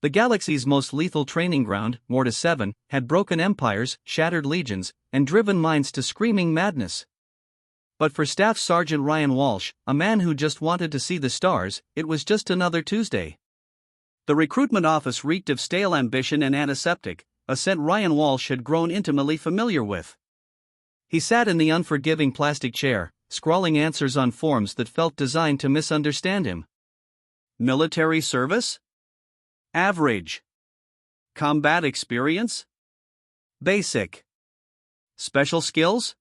The galaxy's most lethal training ground, Mortis 7, had broken empires, shattered legions, and driven minds to screaming madness. But for Staff Sergeant Ryan Walsh, a man who just wanted to see the stars, it was just another Tuesday. The recruitment office reeked of stale ambition and antiseptic, a scent Ryan Walsh had grown intimately familiar with. He sat in the unforgiving plastic chair, scrawling answers on forms that felt designed to misunderstand him. Military service? Average. Combat experience? Basic. Special skills?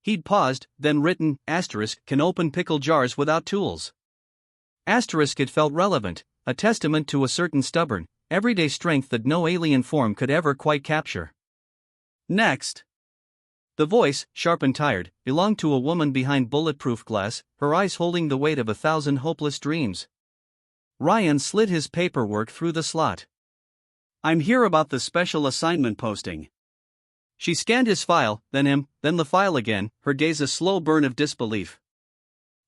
He'd paused, then written, *can open pickle jars without tools. It felt relevant, a testament to a certain stubborn, everyday strength that no alien form could ever quite capture. Next. The voice, sharp and tired, belonged to a woman behind bulletproof glass, her eyes holding the weight of 1,000 hopeless dreams. Ryan slid his paperwork through the slot. "I'm here about the special assignment posting." She scanned his file, then him, then the file again, her gaze a slow burn of disbelief.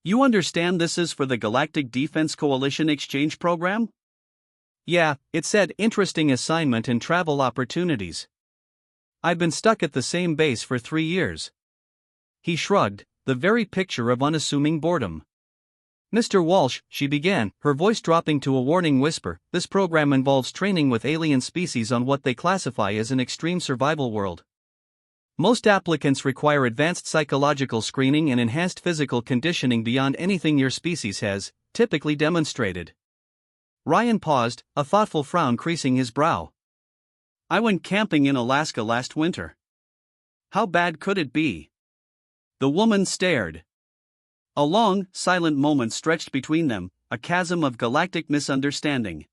"You understand this is for the Galactic Defense Coalition exchange program?" "Yeah," it said, "interesting assignment and travel opportunities. I've been stuck at the same base for 3 years." He shrugged, the very picture of unassuming boredom. "Mr. Walsh," she began, her voice dropping to a warning whisper, "this program involves training with alien species on what they classify as an extreme survival world. Most applicants require advanced psychological screening and enhanced physical conditioning beyond anything your species has, typically demonstrated." Ryan paused, a thoughtful frown creasing his brow. "I went camping in Alaska last winter. How bad could it be?" The woman stared. A long, silent moment stretched between them, a chasm of galactic misunderstanding.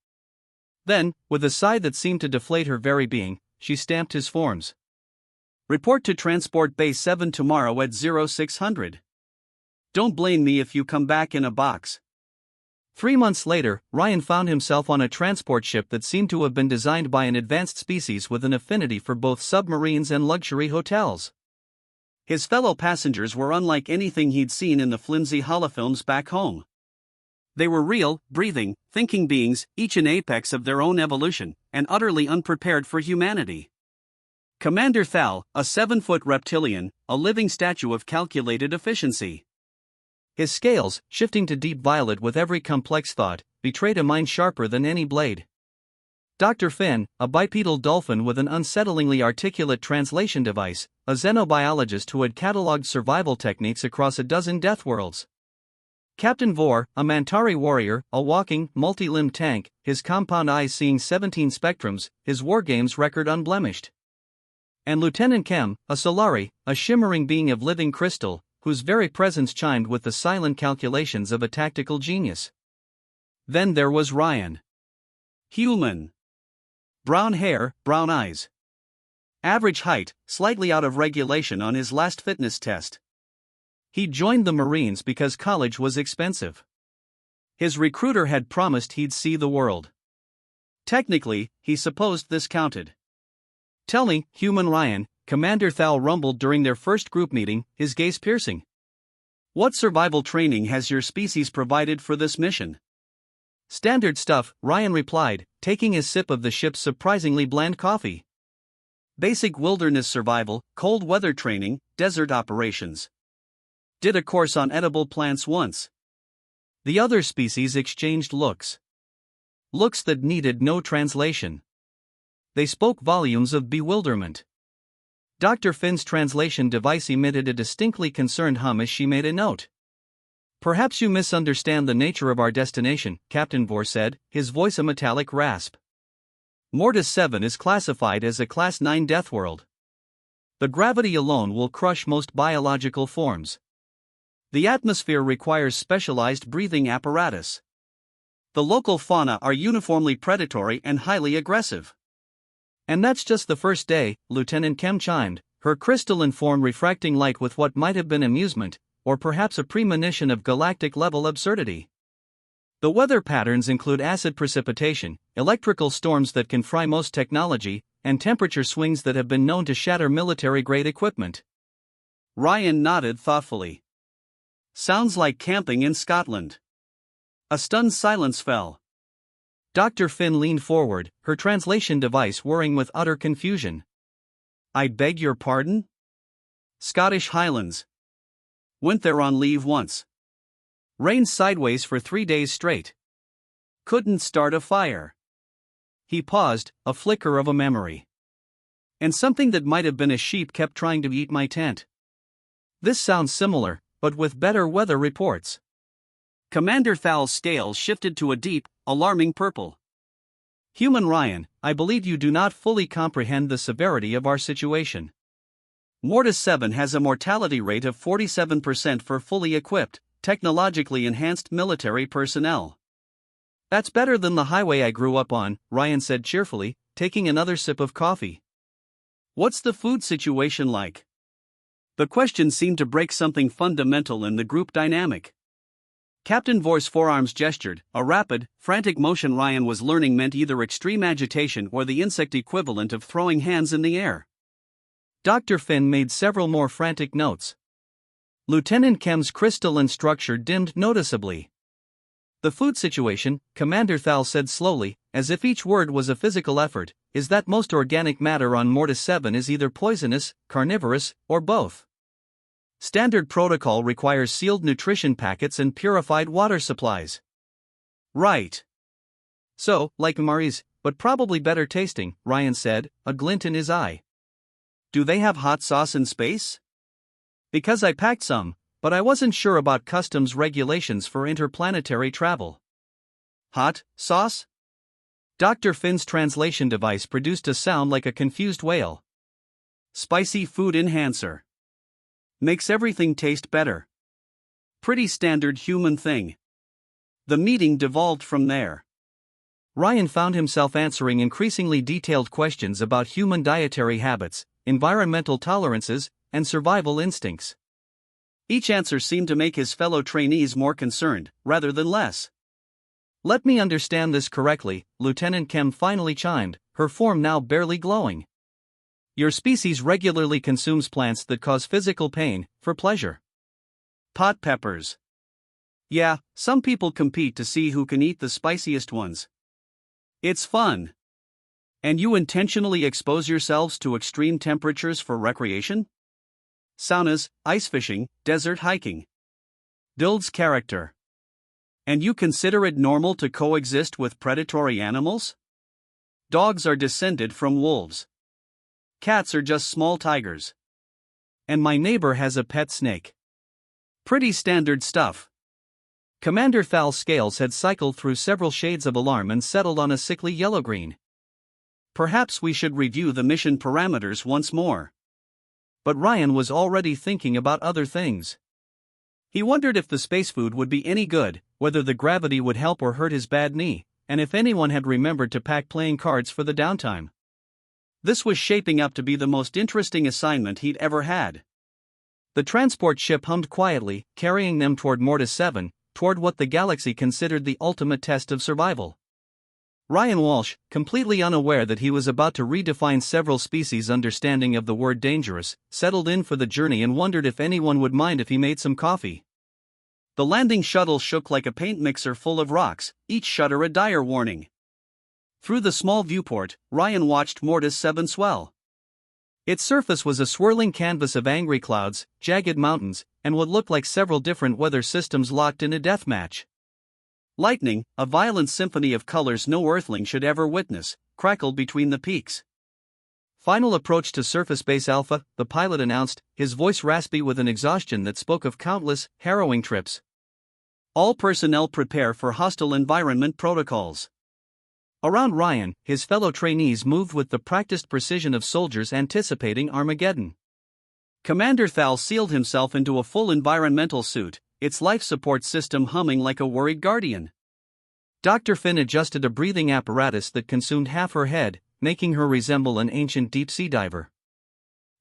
Then, with a sigh that seemed to deflate her very being, she stamped his forms. "Report to Transport Base 7 tomorrow at 0600. Don't blame me if you come back in a box." 3 months later, Ryan found himself on a transport ship that seemed to have been designed by an advanced species with an affinity for both submarines and luxury hotels. His fellow passengers were unlike anything he'd seen in the flimsy holofilms back home. They were real, breathing, thinking beings, each an apex of their own evolution, and utterly unprepared for humanity. Commander Thal, a 7-foot reptilian, a living statue of calculated efficiency. His scales, shifting to deep violet with every complex thought, betrayed a mind sharper than any blade. Dr. Finn, a bipedal dolphin with an unsettlingly articulate translation device, a xenobiologist who had catalogued survival techniques across a dozen death worlds. Captain Vor, a Mantari warrior, a walking, multi-limbed tank, his compound eyes seeing 17 spectrums, his wargames record unblemished. And Lieutenant Kem, a Solari, a shimmering being of living crystal, whose very presence chimed with the silent calculations of a tactical genius. Then there was Ryan. Human. Brown hair, brown eyes. Average height, slightly out of regulation on his last fitness test. He'd joined the Marines because college was expensive. His recruiter had promised he'd see the world. Technically, he supposed this counted. "Tell me, Human Ryan," Commander Thal rumbled during their first group meeting, his gaze piercing. "What survival training has your species provided for this mission?" "Standard stuff," Ryan replied, taking a sip of the ship's surprisingly bland coffee. "Basic wilderness survival, cold weather training, desert operations. Did a course on edible plants once." The other species exchanged looks. Looks that needed no translation. They spoke volumes of bewilderment. Dr. Finn's translation device emitted a distinctly concerned hum as she made a note. "Perhaps you misunderstand the nature of our destination," Captain Vor said, his voice a metallic rasp. "Mortis 7 is classified as a Class 9 death world. The gravity alone will crush most biological forms. The atmosphere requires specialized breathing apparatus. The local fauna are uniformly predatory and highly aggressive." "And that's just the first day," Lieutenant Kem chimed, her crystalline form refracting light with what might have been amusement, or perhaps a premonition of galactic-level absurdity. "The weather patterns include acid precipitation, electrical storms that can fry most technology, and temperature swings that have been known to shatter military-grade equipment." Ryan nodded thoughtfully. "Sounds like camping in Scotland." A stunned silence fell. Dr. Finn leaned forward, her translation device whirring with utter confusion. I beg your pardon? Scottish Highlands. Went there on leave once. Rained sideways for 3 days straight. Couldn't start a fire. He paused, a flicker of a memory. And something that might have been a sheep kept trying to eat my tent. This sounds similar, but with better weather reports. Commander Thal's scales shifted to a deep, alarming purple. Human Ryan, I believe you do not fully comprehend the severity of our situation. Mortis 7 has a mortality rate of 47% for fully equipped, technologically enhanced military personnel. That's better than the highway I grew up on, Ryan said cheerfully, taking another sip of coffee. What's the food situation like? The question seemed to break something fundamental in the group dynamic. Captain Vor's forearms gestured, a rapid, frantic motion Ryan was learning meant either extreme agitation or the insect equivalent of throwing hands in the air. Dr. Finn made several more frantic notes. Lieutenant Kem's crystalline structure dimmed noticeably. The food situation, Commander Thal said slowly, as if each word was a physical effort, is that most organic matter on Mortis 7 is either poisonous, carnivorous, or both. Standard protocol requires sealed nutrition packets and purified water supplies. Right. So, like Mari's, but probably better tasting, Ryan said, a glint in his eye. Do they have hot sauce in space? Because I packed some, but I wasn't sure about customs regulations for interplanetary travel. Hot sauce? Dr. Finn's translation device produced a sound like a confused whale. Spicy food enhancer. Makes everything taste better. Pretty standard human thing. The meeting devolved from there. Ryan found himself answering increasingly detailed questions about human dietary habits, environmental tolerances, and survival instincts. Each answer seemed to make his fellow trainees more concerned, rather than less. Let me understand this correctly, Lieutenant Kem finally chimed, her form now barely glowing. Your species regularly consumes plants that cause physical pain, for pleasure. Pot peppers. Yeah, some people compete to see who can eat the spiciest ones. It's fun. And you intentionally expose yourselves to extreme temperatures for recreation? Saunas, ice fishing, desert hiking. Builds character. And you consider it normal to coexist with predatory animals? Dogs are descended from wolves. Cats are just small tigers. And my neighbor has a pet snake. Pretty standard stuff. Commander Thal's scales had cycled through several shades of alarm and settled on a sickly yellow-green. Perhaps we should review the mission parameters once more. But Ryan was already thinking about other things. He wondered if the space food would be any good, whether the gravity would help or hurt his bad knee, and if anyone had remembered to pack playing cards for the downtime. This was shaping up to be the most interesting assignment he'd ever had. The transport ship hummed quietly, carrying them toward Mortis 7, toward what the galaxy considered the ultimate test of survival. Ryan Walsh, completely unaware that he was about to redefine several species' understanding of the word dangerous, settled in for the journey and wondered if anyone would mind if he made some coffee. The landing shuttle shook like a paint mixer full of rocks, each shudder a dire warning. Through the small viewport, Ryan watched Mortis 7 swell. Its surface was a swirling canvas of angry clouds, jagged mountains, and what looked like several different weather systems locked in a deathmatch. Lightning, a violent symphony of colors no earthling should ever witness, crackled between the peaks. Final approach to Surface Base Alpha, the pilot announced, his voice raspy with an exhaustion that spoke of countless, harrowing trips. All personnel prepare for hostile environment protocols. Around Ryan, his fellow trainees moved with the practiced precision of soldiers anticipating Armageddon. Commander Thal sealed himself into a full environmental suit, its life support system humming like a worried guardian. Dr. Finn adjusted a breathing apparatus that consumed half her head, making her resemble an ancient deep-sea diver.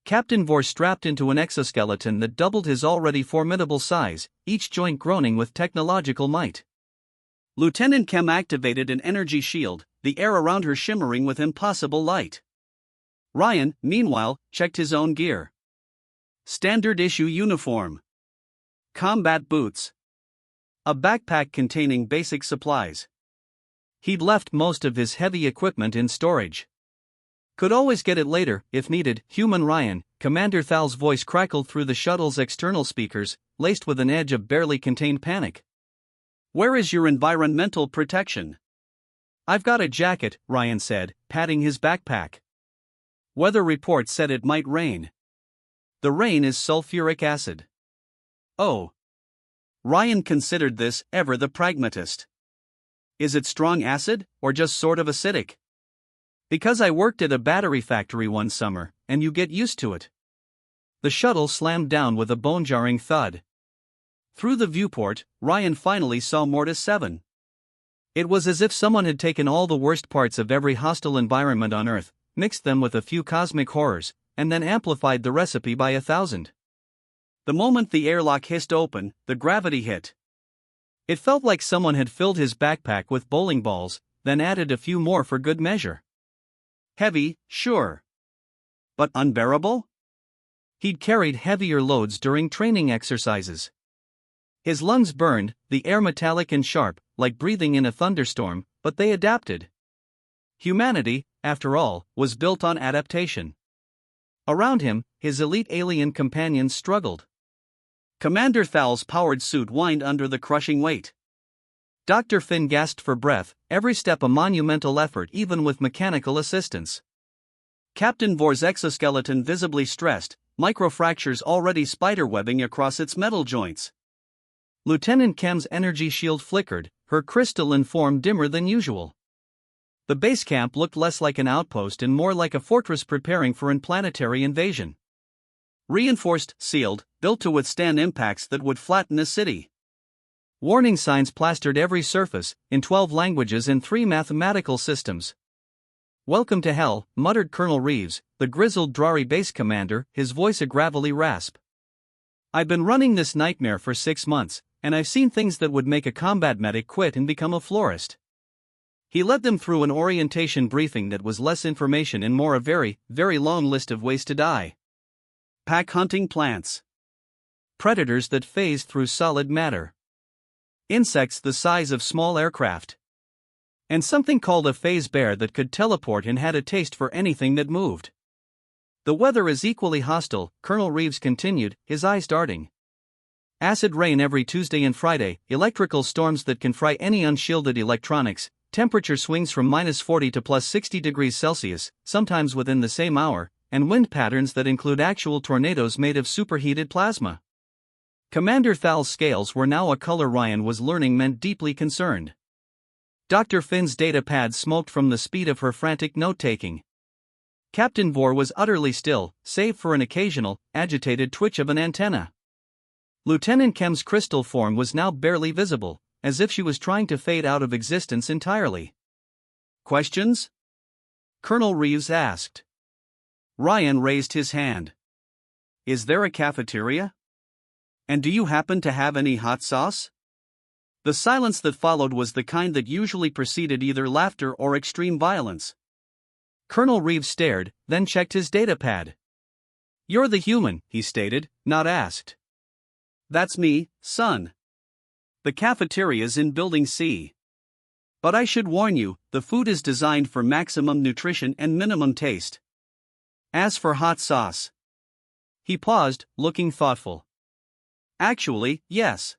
Captain Vor strapped into an exoskeleton that doubled his already formidable size, each joint groaning with technological might. Lieutenant Kem activated an energy shield, the air around her shimmering with impossible light. Ryan, meanwhile, checked his own gear. Standard issue uniform. Combat boots. A backpack containing basic supplies. He'd left most of his heavy equipment in storage. Could always get it later, if needed. Human Ryan, Commander Thal's voice crackled through the shuttle's external speakers, laced with an edge of barely contained panic. Where is your environmental protection? I've got a jacket, Ryan said, patting his backpack. Weather report said it might rain. The rain is sulfuric acid. Oh. Ryan considered this ever the pragmatist. Is it strong acid, or just sort of acidic? Because I worked at a battery factory one summer, and you get used to it. The shuttle slammed down with a bone-jarring thud. Through the viewport, Ryan finally saw Mortis 7. It was as if someone had taken all the worst parts of every hostile environment on Earth, mixed them with a few cosmic horrors, and then amplified the recipe by 1,000. The moment the airlock hissed open, the gravity hit. It felt like someone had filled his backpack with bowling balls, then added a few more for good measure. Heavy, sure. But unbearable? He'd carried heavier loads during training exercises. His lungs burned, the air metallic and sharp, like breathing in a thunderstorm, but they adapted. Humanity, after all, was built on adaptation. Around him, his elite alien companions struggled. Commander Thal's powered suit whined under the crushing weight. Dr. Finn gasped for breath, every step a monumental effort even with mechanical assistance. Captain Vor's exoskeleton visibly stressed, microfractures already spiderwebbing across its metal joints. Lieutenant Kem's energy shield flickered, her crystalline form dimmer than usual. The base camp looked less like an outpost and more like a fortress preparing for interplanetary invasion. Reinforced, sealed, built to withstand impacts that would flatten a city. Warning signs plastered every surface, in 12 languages and 3 mathematical systems. "Welcome to hell," muttered Colonel Reeves, the grizzled Drari base commander, his voice a gravelly rasp. "I've been running this nightmare for 6 months, and I've seen things that would make a combat medic quit and become a florist." He led them through an orientation briefing that was less information and more a very, very long list of ways to die. Pack hunting plants. Predators that phase through solid matter. Insects the size of small aircraft. And something called a phase bear that could teleport and had a taste for anything that moved. "The weather is equally hostile," Colonel Reeves continued, his eyes darting. "Acid rain every Tuesday and Friday, electrical storms that can fry any unshielded electronics, temperature swings from -40 to +60 degrees Celsius, sometimes within the same hour, and wind patterns that include actual tornadoes made of superheated plasma." Commander Thal's scales were now a color Ryan was learning meant deeply concerned. Dr. Finn's data pad smoked from the speed of her frantic note-taking. Captain Vor was utterly still, save for an occasional, agitated twitch of an antenna. Lieutenant Kem's crystal form was now barely visible, as if she was trying to fade out of existence entirely. "Questions?" Colonel Reeves asked. Ryan raised his hand. "Is there a cafeteria? And do you happen to have any hot sauce?" The silence that followed was the kind that usually preceded either laughter or extreme violence. Colonel Reeves stared, then checked his datapad. "You're the human," he stated, not asked. "That's me, son. The cafeteria's in Building C. But I should warn you, the food is designed for maximum nutrition and minimum taste. As for hot sauce..." He paused, looking thoughtful. "Actually, yes.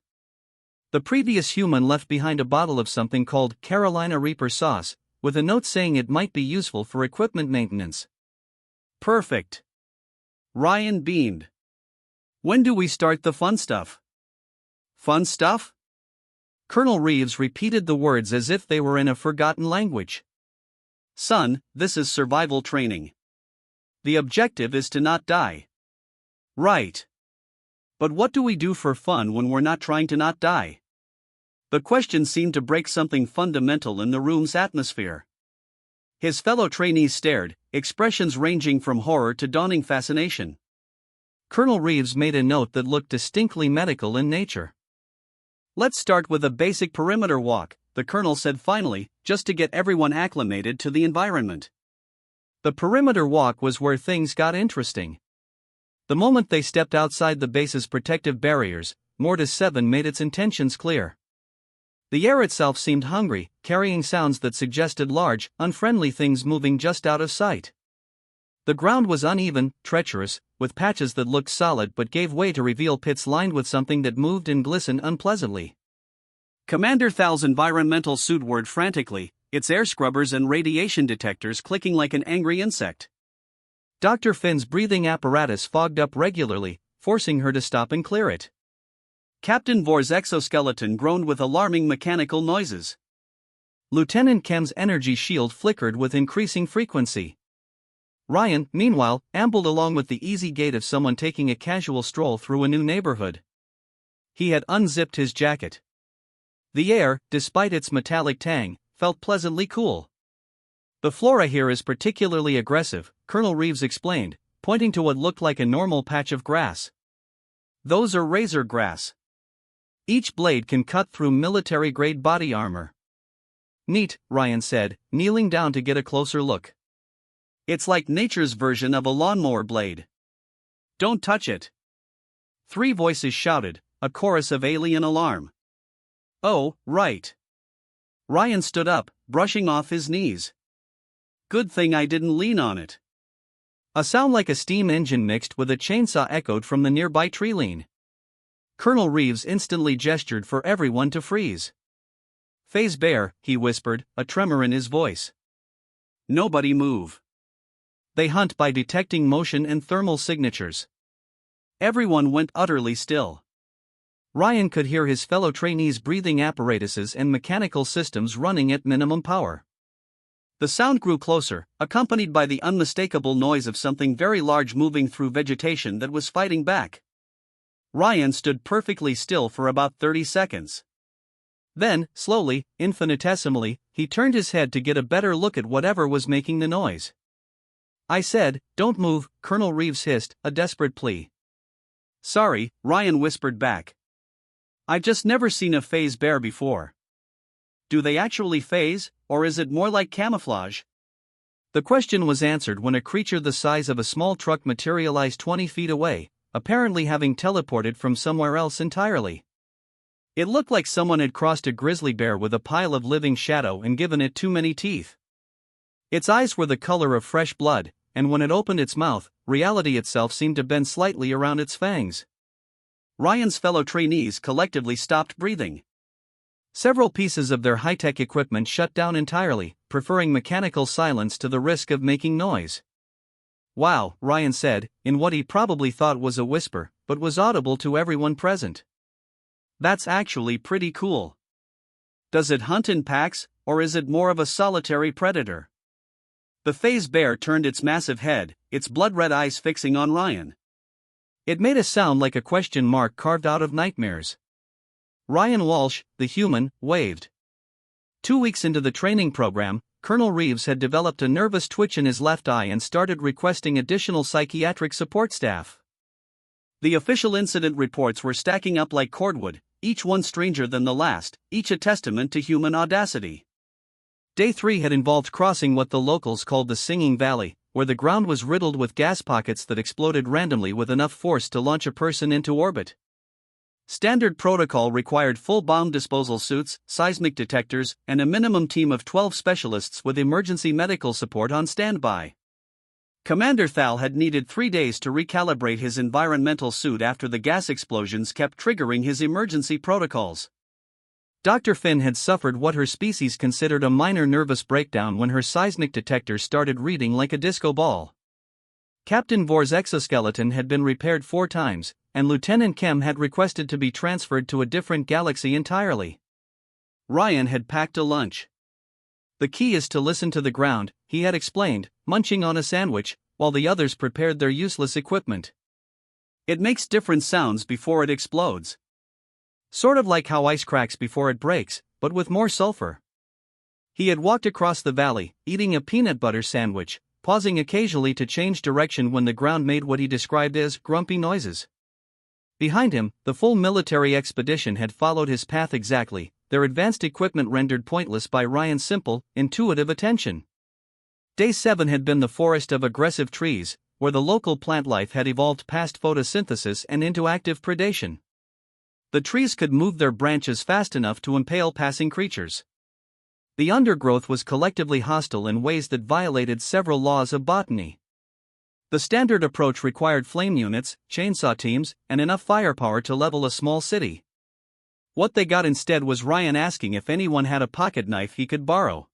The previous human left behind a bottle of something called Carolina Reaper sauce, with a note saying it might be useful for equipment maintenance." "Perfect." Ryan beamed. "When do we start the fun stuff?" "Fun stuff?" Colonel Reeves repeated the words as if they were in a forgotten language. "Son, this is survival training. The objective is to not die." "Right. But what do we do for fun when we're not trying to not die?" The question seemed to break something fundamental in the room's atmosphere. His fellow trainees stared, expressions ranging from horror to dawning fascination. Colonel Reeves made a note that looked distinctly medical in nature. "Let's start with a basic perimeter walk," the colonel said finally, just to get everyone acclimated to the environment. The perimeter walk was where things got interesting. The moment they stepped outside the base's protective barriers, Mortis 7 made its intentions clear. The air itself seemed hungry, carrying sounds that suggested large, unfriendly things moving just out of sight. The ground was uneven, treacherous, with patches that looked solid but gave way to reveal pits lined with something that moved and glistened unpleasantly. Commander Thal's environmental suit whirred frantically, its air scrubbers and radiation detectors clicking like an angry insect. Dr. Finn's breathing apparatus fogged up regularly, forcing her to stop and clear it. Captain Vor's exoskeleton groaned with alarming mechanical noises. Lieutenant Kem's energy shield flickered with increasing frequency. Ryan, meanwhile, ambled along with the easy gait of someone taking a casual stroll through a new neighborhood. He had unzipped his jacket. The air, despite its metallic tang, felt pleasantly cool. "The flora here is particularly aggressive," Colonel Reeves explained, pointing to what looked like a normal patch of grass. "Those are razor grass. Each blade can cut through military-grade body armor." "Neat," Ryan said, kneeling down to get a closer look. "It's like nature's version of a lawnmower blade. Don't touch it." 3 voices shouted, a chorus of alien alarm. "Oh, right." Ryan stood up, brushing off his knees. "Good thing I didn't lean on it." A sound like a steam engine mixed with a chainsaw echoed from the nearby tree line. Colonel Reeves instantly gestured for everyone to freeze. "Phase bear," he whispered, a tremor in his voice. "Nobody move. They hunt by detecting motion and thermal signatures." Everyone went utterly still. Ryan could hear his fellow trainees' breathing apparatuses and mechanical systems running at minimum power. The sound grew closer, accompanied by the unmistakable noise of something very large moving through vegetation that was fighting back. Ryan stood perfectly still for about 30 seconds. Then, slowly, infinitesimally, he turned his head to get a better look at whatever was making the noise. "I said, don't move," Colonel Reeves hissed, a desperate plea. "Sorry," Ryan whispered back. "I just never seen a phase bear before. Do they actually phase, or is it more like camouflage?" The question was answered when a creature the size of a small truck materialized 20 feet away, apparently having teleported from somewhere else entirely. It looked like someone had crossed a grizzly bear with a pile of living shadow and given it too many teeth. Its eyes were the color of fresh blood, and when it opened its mouth, reality itself seemed to bend slightly around its fangs. Ryan's fellow trainees collectively stopped breathing. Several pieces of their high-tech equipment shut down entirely, preferring mechanical silence to the risk of making noise. "Wow," Ryan said, in what he probably thought was a whisper, but was audible to everyone present. "That's actually pretty cool. Does it hunt in packs, or is it more of a solitary predator?" The phase bear turned its massive head, its blood-red eyes fixing on Ryan. It made a sound like a question mark carved out of nightmares. Ryan Walsh, the human, waved. 2 weeks into the training program, Colonel Reeves had developed a nervous twitch in his left eye and started requesting additional psychiatric support staff. The official incident reports were stacking up like cordwood, each one stranger than the last, each a testament to human audacity. Day 3 had involved crossing what the locals called the Singing Valley, where the ground was riddled with gas pockets that exploded randomly with enough force to launch a person into orbit. Standard protocol required full bomb disposal suits, seismic detectors, and a minimum team of 12 specialists with emergency medical support on standby. Commander Thal had needed 3 days to recalibrate his environmental suit after the gas explosions kept triggering his emergency protocols. Dr. Finn had suffered what her species considered a minor nervous breakdown when her seismic detectors started reading like a disco ball. Captain Vor's exoskeleton had been repaired 4 times, and Lieutenant Kem had requested to be transferred to a different galaxy entirely. Ryan had packed a lunch. "The key is to listen to the ground," he had explained, munching on a sandwich, while the others prepared their useless equipment. "It makes different sounds before it explodes. Sort of like how ice cracks before it breaks, but with more sulfur." He had walked across the valley, eating a peanut butter sandwich, pausing occasionally to change direction when the ground made what he described as grumpy noises. Behind him, the full military expedition had followed his path exactly, their advanced equipment rendered pointless by Ryan's simple, intuitive attention. Day 7 had been the forest of aggressive trees, where the local plant life had evolved past photosynthesis and into active predation. The trees could move their branches fast enough to impale passing creatures. The undergrowth was collectively hostile in ways that violated several laws of botany. The standard approach required flame units, chainsaw teams, and enough firepower to level a small city. What they got instead was Ryan asking if anyone had a pocket knife he could borrow.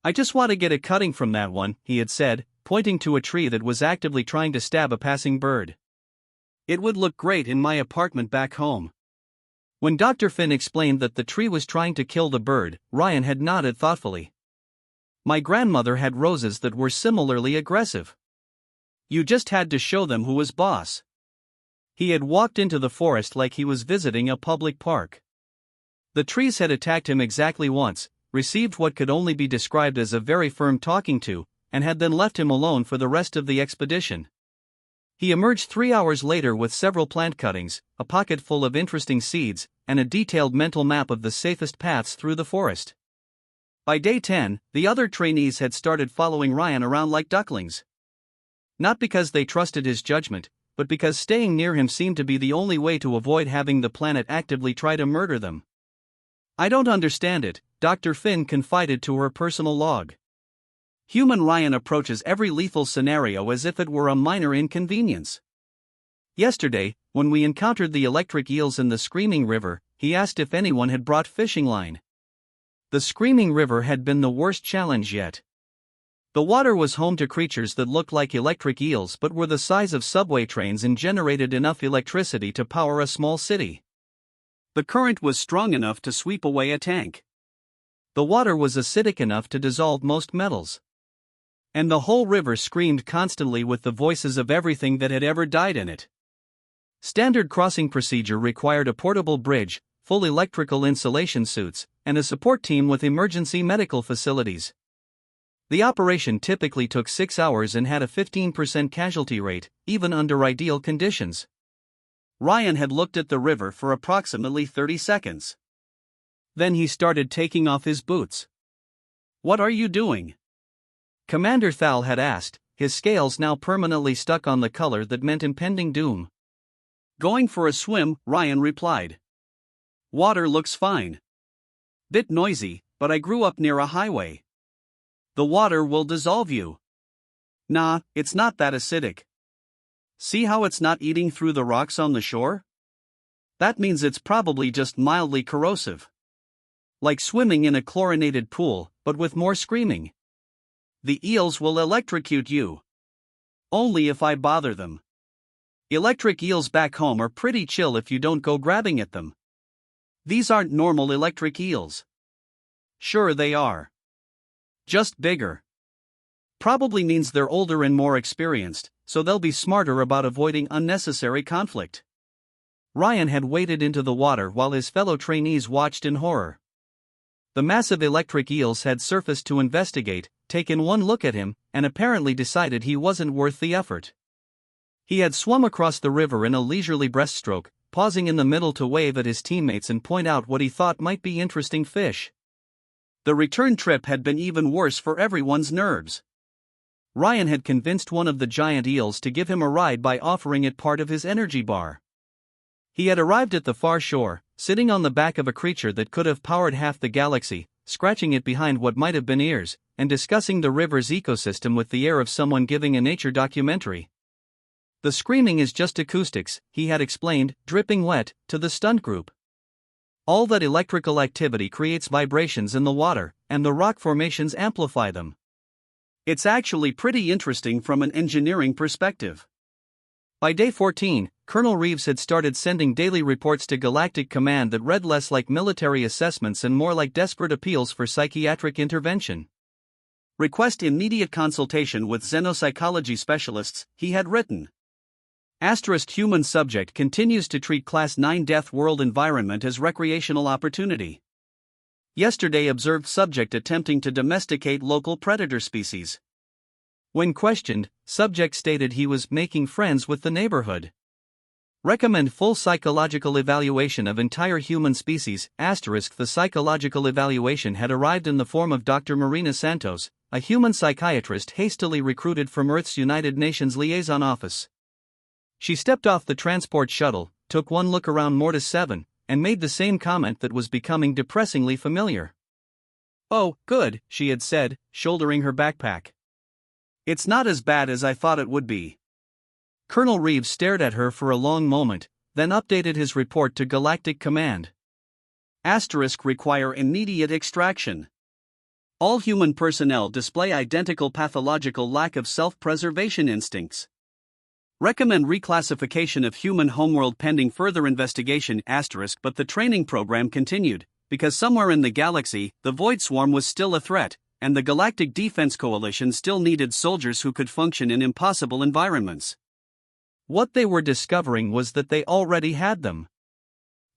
"I just want to get a cutting from that one," he had said, pointing to a tree that was actively trying to stab a passing bird. "It would look great in my apartment back home." When Dr. Finn explained that the tree was trying to kill the bird, Ryan had nodded thoughtfully. "My grandmother had roses that were similarly aggressive. You just had to show them who was boss." He had walked into the forest like he was visiting a public park. The trees had attacked him exactly once, received what could only be described as a very firm talking to, and had then left him alone for the rest of the expedition. He emerged 3 hours later with several plant cuttings, a pocket full of interesting seeds, and a detailed mental map of the safest paths through the forest. By day 10, the other trainees had started following Ryan around like ducklings. Not because they trusted his judgment, but because staying near him seemed to be the only way to avoid having the planet actively try to murder them. "I don't understand it," Dr. Finn confided to her personal log. "Human Ryan approaches every lethal scenario as if it were a minor inconvenience. Yesterday, when we encountered the electric eels in the Screaming River, he asked if anyone had brought fishing line. The Screaming River had been the worst challenge yet. The water was home to creatures that looked like electric eels but were the size of subway trains and generated enough electricity to power a small city. The current was strong enough to sweep away a tank. The water was acidic enough to dissolve most metals. And the whole river screamed constantly with the voices of everything that had ever died in it. Standard crossing procedure required a portable bridge, full electrical insulation suits, and a support team with emergency medical facilities. The operation typically took 6 hours and had a 15% casualty rate, even under ideal conditions. Ryan had looked at the river for approximately 30 seconds. Then he started taking off his boots. "What are you doing?" Commander Thal had asked, his scales now permanently stuck on the color that meant impending doom. "Going for a swim," Ryan replied. "Water looks fine. Bit noisy, but I grew up near a highway. The water will dissolve you." "Nah, it's not that acidic. See how it's not eating through the rocks on the shore? That means it's probably just mildly corrosive. Like swimming in a chlorinated pool, but with more screaming. The eels will electrocute you. Only if I bother them. Electric eels back home are pretty chill if you don't go grabbing at them. These aren't normal electric eels." "Sure they are. Just bigger. Probably means they're older and more experienced, so they'll be smarter about avoiding unnecessary conflict." Ryan had waded into the water while his fellow trainees watched in horror. The massive electric eels had surfaced to investigate, taken one look at him, and apparently decided he wasn't worth the effort. He had swum across the river in a leisurely breaststroke, pausing in the middle to wave at his teammates and point out what he thought might be interesting fish. The return trip had been even worse for everyone's nerves. Ryan had convinced one of the giant eels to give him a ride by offering it part of his energy bar. He had arrived at the far shore, sitting on the back of a creature that could have powered half the galaxy, scratching it behind what might have been ears, and discussing the river's ecosystem with the air of someone giving a nature documentary. "The screaming is just acoustics," he had explained, dripping wet, to the stunt group. "All that electrical activity creates vibrations in the water, and the rock formations amplify them. It's actually pretty interesting from an engineering perspective." By day 14, Colonel Reeves had started sending daily reports to Galactic Command that read less like military assessments and more like desperate appeals for psychiatric intervention. "Request immediate consultation with xenopsychology specialists," he had written. Human subject continues to treat Class 9 Death World environment as recreational opportunity. Yesterday observed subject attempting to domesticate local predator species. When questioned, subject stated he was making friends with the neighborhood. Recommend full psychological evaluation of entire human species. The psychological evaluation had arrived in the form of Dr. Marina Santos, a human psychiatrist hastily recruited from Earth's United Nations Liaison Office. She stepped off the transport shuttle, took one look around Mortis 7, and made the same comment that was becoming depressingly familiar. "Oh, good," she had said, shouldering her backpack. "It's not as bad as I thought it would be." Colonel Reeves stared at her for a long moment, then updated his report to Galactic Command. Asterisk require immediate extraction. All human personnel display identical pathological lack of self-preservation instincts. Recommend reclassification of human homeworld pending further investigation. But the training program continued, because somewhere in the galaxy, the Void Swarm was still a threat, and the Galactic Defense Coalition still needed soldiers who could function in impossible environments. What they were discovering was that they already had them.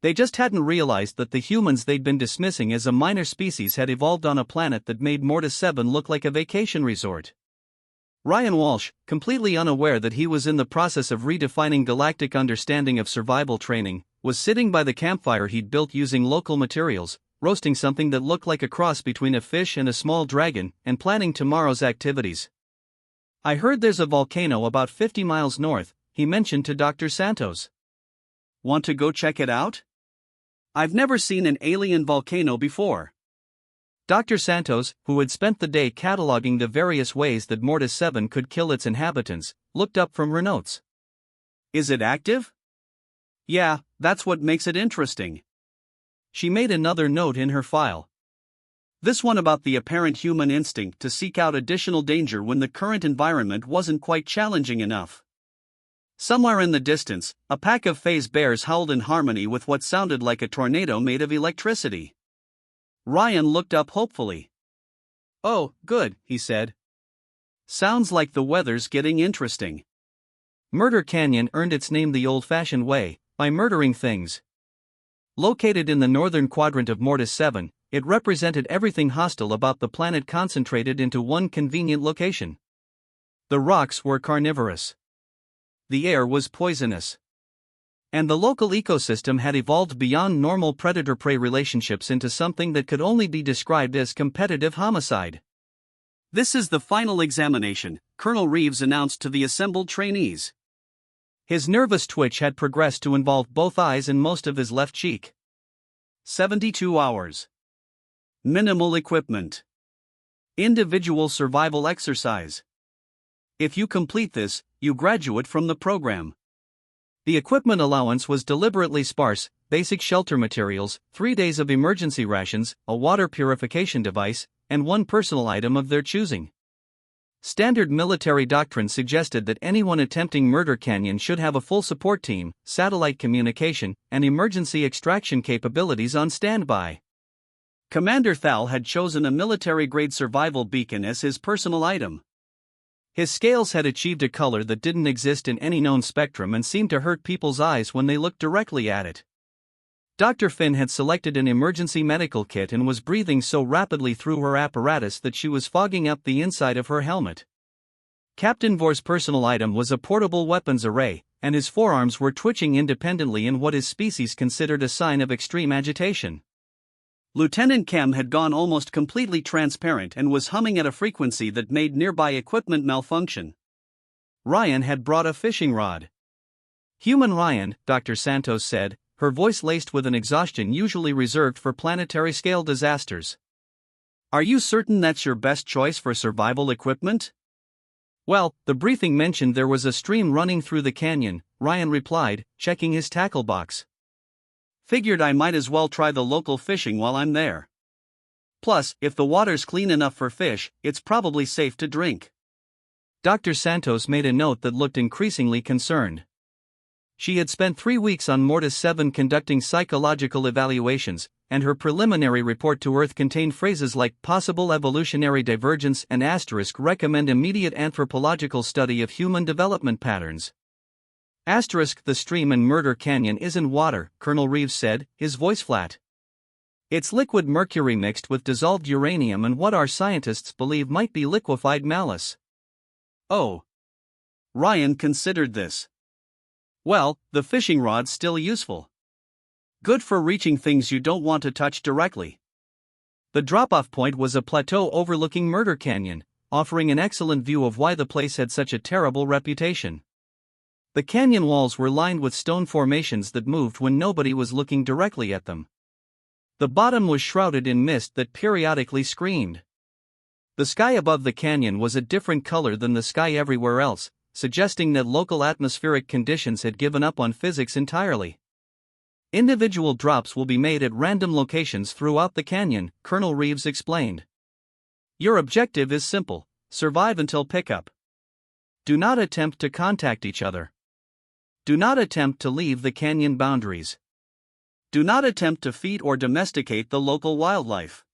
They just hadn't realized that the humans they'd been dismissing as a minor species had evolved on a planet that made Mortis 7 look like a vacation resort. Ryan Walsh, completely unaware that he was in the process of redefining galactic understanding of survival training, was sitting by the campfire he'd built using local materials, roasting something that looked like a cross between a fish and a small dragon, and planning tomorrow's activities. "I heard there's a volcano about 50 miles north," he mentioned to Dr. Santos. "Want to go check it out? I've never seen an alien volcano before." Dr. Santos, who had spent the day cataloging the various ways that Mortis 7 could kill its inhabitants, looked up from her notes. "Is it active?" "Yeah, that's what makes it interesting." She made another note in her file. This one about the apparent human instinct to seek out additional danger when the current environment wasn't quite challenging enough. Somewhere in the distance, a pack of phase bears howled in harmony with what sounded like a tornado made of electricity. Ryan looked up hopefully. "Oh, good," he said. "Sounds like the weather's getting interesting." Murder Canyon earned its name the old-fashioned way, by murdering things. Located in the northern quadrant of Mortis 7, it represented everything hostile about the planet concentrated into one convenient location. The rocks were carnivorous. The air was poisonous. And the local ecosystem had evolved beyond normal predator-prey relationships into something that could only be described as competitive homicide. "This is the final examination," Colonel Reeves announced to the assembled trainees. His nervous twitch had progressed to involve both eyes and most of his left cheek. 72 hours. Minimal equipment. Individual survival exercise. If you complete this, you graduate from the program. The equipment allowance was deliberately sparse: basic shelter materials, 3 days of emergency rations, a water purification device, and one personal item of their choosing. Standard military doctrine suggested that anyone attempting Murder Canyon should have a full support team, satellite communication, and emergency extraction capabilities on standby. Commander Thal had chosen a military-grade survival beacon as his personal item. His scales had achieved a color that didn't exist in any known spectrum and seemed to hurt people's eyes when they looked directly at it. Dr. Finn had selected an emergency medical kit and was breathing so rapidly through her apparatus that she was fogging up the inside of her helmet. Captain Vor's personal item was a portable weapons array, and his forearms were twitching independently in what his species considered a sign of extreme agitation. Lieutenant Kem had gone almost completely transparent and was humming at a frequency that made nearby equipment malfunction. Ryan had brought a fishing rod. "Human Ryan," Dr. Santos said, her voice laced with an exhaustion usually reserved for planetary-scale disasters. "Are you certain that's your best choice for survival equipment?" "Well, the briefing mentioned there was a stream running through the canyon," Ryan replied, checking his tackle box. "Figured I might as well try the local fishing while I'm there. Plus, if the water's clean enough for fish, it's probably safe to drink." Dr. Santos made a note that looked increasingly concerned. She had spent 3 weeks on Mortis 7 conducting psychological evaluations, and her preliminary report to Earth contained phrases like possible evolutionary divergence and recommend immediate anthropological study of human development patterns. The stream in Murder Canyon isn't water, Colonel Reeves said, his voice flat. "It's liquid mercury mixed with dissolved uranium and what our scientists believe might be liquefied malice." "Oh." Ryan considered this. "Well, the fishing rod's still useful. Good for reaching things you don't want to touch directly." The drop-off point was a plateau overlooking Murder Canyon, offering an excellent view of why the place had such a terrible reputation. The canyon walls were lined with stone formations that moved when nobody was looking directly at them. The bottom was shrouded in mist that periodically screamed. The sky above the canyon was a different color than the sky everywhere else, suggesting that local atmospheric conditions had given up on physics entirely. Individual drops will be made at random locations throughout the canyon, Colonel Reeves explained. Your objective is simple: survive until pickup. Do not attempt to contact each other. Do not attempt to leave the canyon boundaries. Do not attempt to feed or domesticate the local wildlife.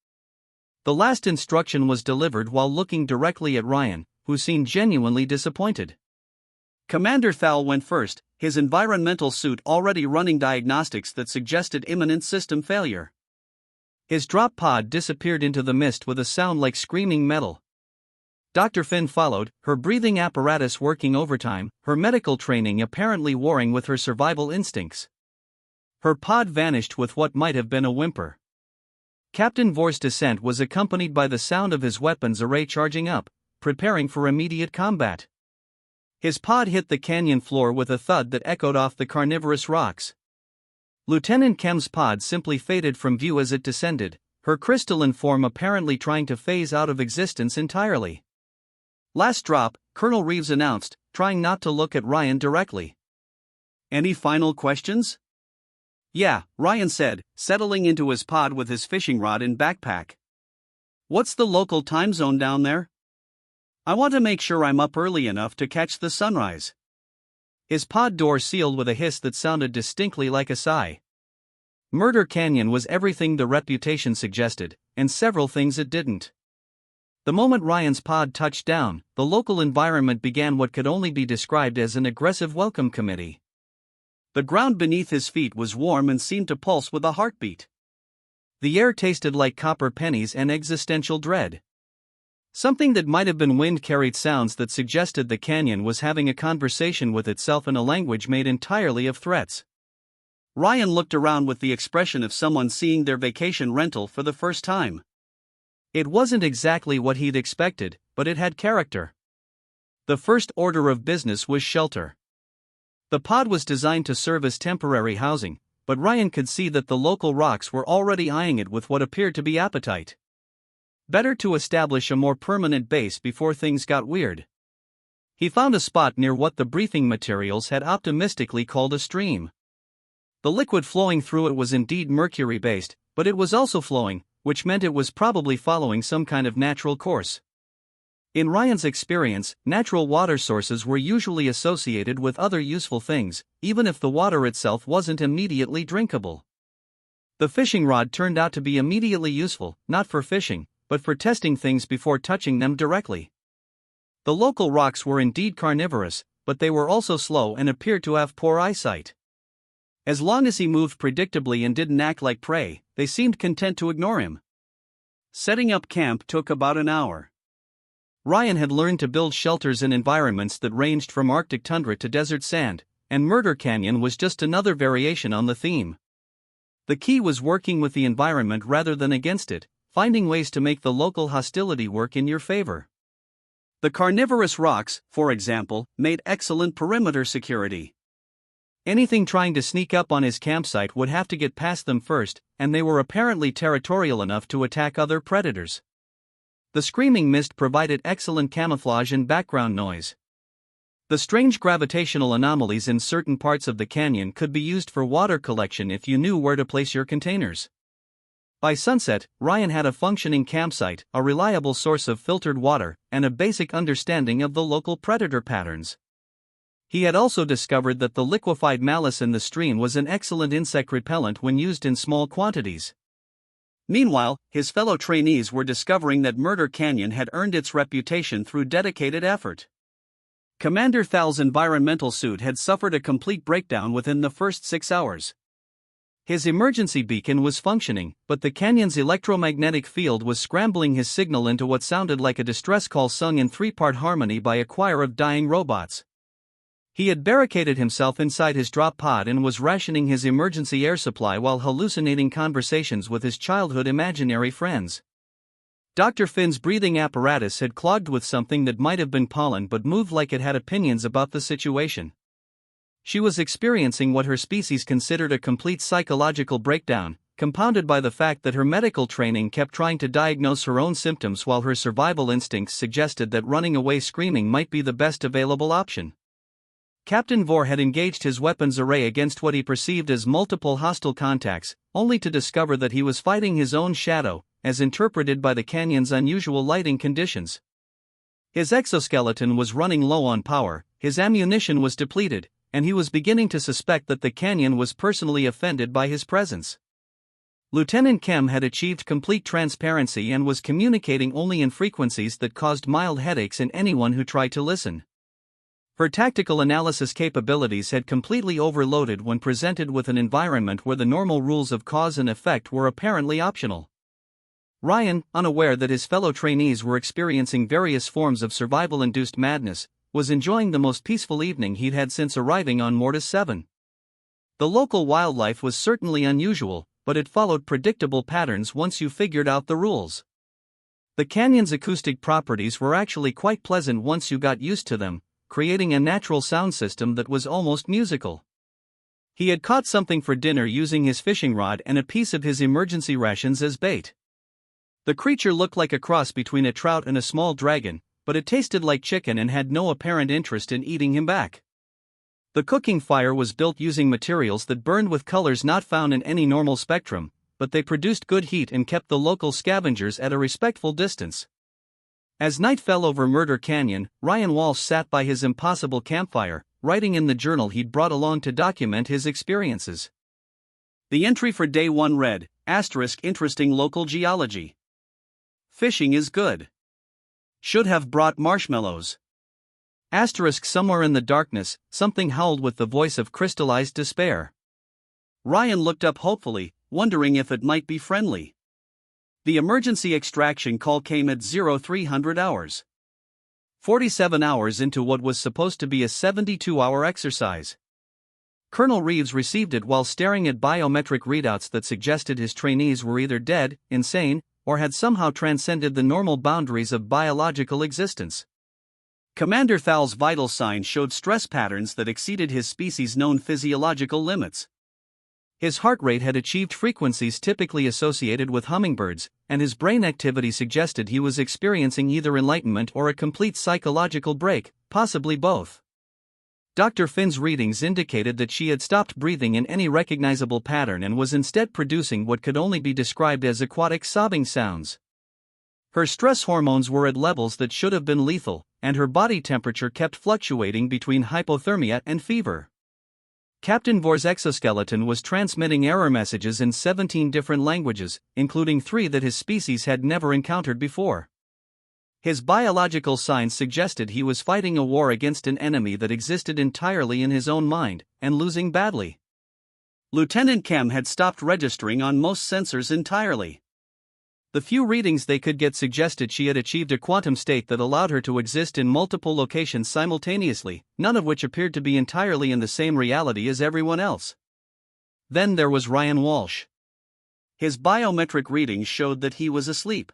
The last instruction was delivered while looking directly at Ryan, who seemed genuinely disappointed. Commander Thal went first, his environmental suit already running diagnostics that suggested imminent system failure. His drop pod disappeared into the mist with a sound like screaming metal. Dr. Finn followed, her breathing apparatus working overtime, her medical training apparently warring with her survival instincts. Her pod vanished with what might have been a whimper. Captain Vor's descent was accompanied by the sound of his weapons array charging up, preparing for immediate combat. His pod hit the canyon floor with a thud that echoed off the carnivorous rocks. Lieutenant Kem's pod simply faded from view as it descended, her crystalline form apparently trying to phase out of existence entirely. Last drop, Colonel Reeves announced, trying not to look at Ryan directly. Any final questions? Yeah, Ryan said, settling into his pod with his fishing rod and backpack. What's the local time zone down there? I want to make sure I'm up early enough to catch the sunrise. His pod door sealed with a hiss that sounded distinctly like a sigh. Murder Canyon was everything the reputation suggested, and several things it didn't. The moment Ryan's pod touched down, the local environment began what could only be described as an aggressive welcome committee. The ground beneath his feet was warm and seemed to pulse with a heartbeat. The air tasted like copper pennies and existential dread. Something that might have been wind carried sounds that suggested the canyon was having a conversation with itself in a language made entirely of threats. Ryan looked around with the expression of someone seeing their vacation rental for the first time. It wasn't exactly what he'd expected, but it had character. The first order of business was shelter. The pod was designed to serve as temporary housing, but Ryan could see that the local rocks were already eyeing it with what appeared to be appetite. Better to establish a more permanent base before things got weird. He found a spot near what the briefing materials had optimistically called a stream. The liquid flowing through it was indeed mercury-based, but it was also flowing, which meant it was probably following some kind of natural course. In Ryan's experience, natural water sources were usually associated with other useful things, even if the water itself wasn't immediately drinkable. The fishing rod turned out to be immediately useful, not for fishing, but for testing things before touching them directly. The local rocks were indeed carnivorous, but they were also slow and appeared to have poor eyesight. As long as he moved predictably and didn't act like prey, they seemed content to ignore him. Setting up camp took about an hour. Ryan had learned to build shelters in environments that ranged from Arctic tundra to desert sand, and Murder Canyon was just another variation on the theme. The key was working with the environment rather than against it, finding ways to make the local hostility work in your favor. The carnivorous rocks, for example, made excellent perimeter security. Anything trying to sneak up on his campsite would have to get past them first, and they were apparently territorial enough to attack other predators. The screaming mist provided excellent camouflage and background noise. The strange gravitational anomalies in certain parts of the canyon could be used for water collection if you knew where to place your containers. By sunset, Ryan had a functioning campsite, a reliable source of filtered water, and a basic understanding of the local predator patterns. He had also discovered that the liquefied malice in the stream was an excellent insect repellent when used in small quantities. Meanwhile, his fellow trainees were discovering that Murder Canyon had earned its reputation through dedicated effort. Commander Thal's environmental suit had suffered a complete breakdown within the first 6 hours. His emergency beacon was functioning, but the canyon's electromagnetic field was scrambling his signal into what sounded like a distress call sung in three-part harmony by a choir of dying robots. He had barricaded himself inside his drop pod and was rationing his emergency air supply while hallucinating conversations with his childhood imaginary friends. Dr. Finn's breathing apparatus had clogged with something that might have been pollen but moved like it had opinions about the situation. She was experiencing what her species considered a complete psychological breakdown, compounded by the fact that her medical training kept trying to diagnose her own symptoms while her survival instincts suggested that running away screaming might be the best available option. Captain Vore had engaged his weapons array against what he perceived as multiple hostile contacts, only to discover that he was fighting his own shadow, as interpreted by the canyon's unusual lighting conditions. His exoskeleton was running low on power, his ammunition was depleted, and he was beginning to suspect that the canyon was personally offended by his presence. Lieutenant Kem had achieved complete transparency and was communicating only in frequencies that caused mild headaches in anyone who tried to listen. Her tactical analysis capabilities had completely overloaded when presented with an environment where the normal rules of cause and effect were apparently optional. Ryan, unaware that his fellow trainees were experiencing various forms of survival-induced madness, was enjoying the most peaceful evening he'd had since arriving on Mortis 7. The local wildlife was certainly unusual, but it followed predictable patterns once you figured out the rules. The canyon's acoustic properties were actually quite pleasant once you got used to them, creating a natural sound system that was almost musical. He had caught something for dinner using his fishing rod and a piece of his emergency rations as bait. The creature looked like a cross between a trout and a small dragon, but it tasted like chicken and had no apparent interest in eating him back. The cooking fire was built using materials that burned with colors not found in any normal spectrum, but they produced good heat and kept the local scavengers at a respectful distance. As night fell over Murder Canyon, Ryan Walsh sat by his impossible campfire, writing in the journal he'd brought along to document his experiences. The entry for day 1 read, * interesting local geology. Fishing is good. Should have brought marshmallows. * somewhere in the darkness, something howled with the voice of crystallized despair. Ryan looked up hopefully, wondering if it might be friendly. The emergency extraction call came at 0300 hours. 47 hours into what was supposed to be a 72-hour exercise. Colonel Reeves received it while staring at biometric readouts that suggested his trainees were either dead, insane, or had somehow transcended the normal boundaries of biological existence. Commander Thal's vital signs showed stress patterns that exceeded his species' known physiological limits. His heart rate had achieved frequencies typically associated with hummingbirds, and his brain activity suggested he was experiencing either enlightenment or a complete psychological break, possibly both. Dr. Finn's readings indicated that she had stopped breathing in any recognizable pattern and was instead producing what could only be described as aquatic sobbing sounds. Her stress hormones were at levels that should have been lethal, and her body temperature kept fluctuating between hypothermia and fever. Captain Vore's exoskeleton was transmitting error messages in 17 different languages, including 3 that his species had never encountered before. His biological signs suggested he was fighting a war against an enemy that existed entirely in his own mind, and losing badly. Lieutenant Kem had stopped registering on most sensors entirely. The few readings they could get suggested she had achieved a quantum state that allowed her to exist in multiple locations simultaneously, none of which appeared to be entirely in the same reality as everyone else. Then there was Ryan Walsh. His biometric readings showed that he was asleep.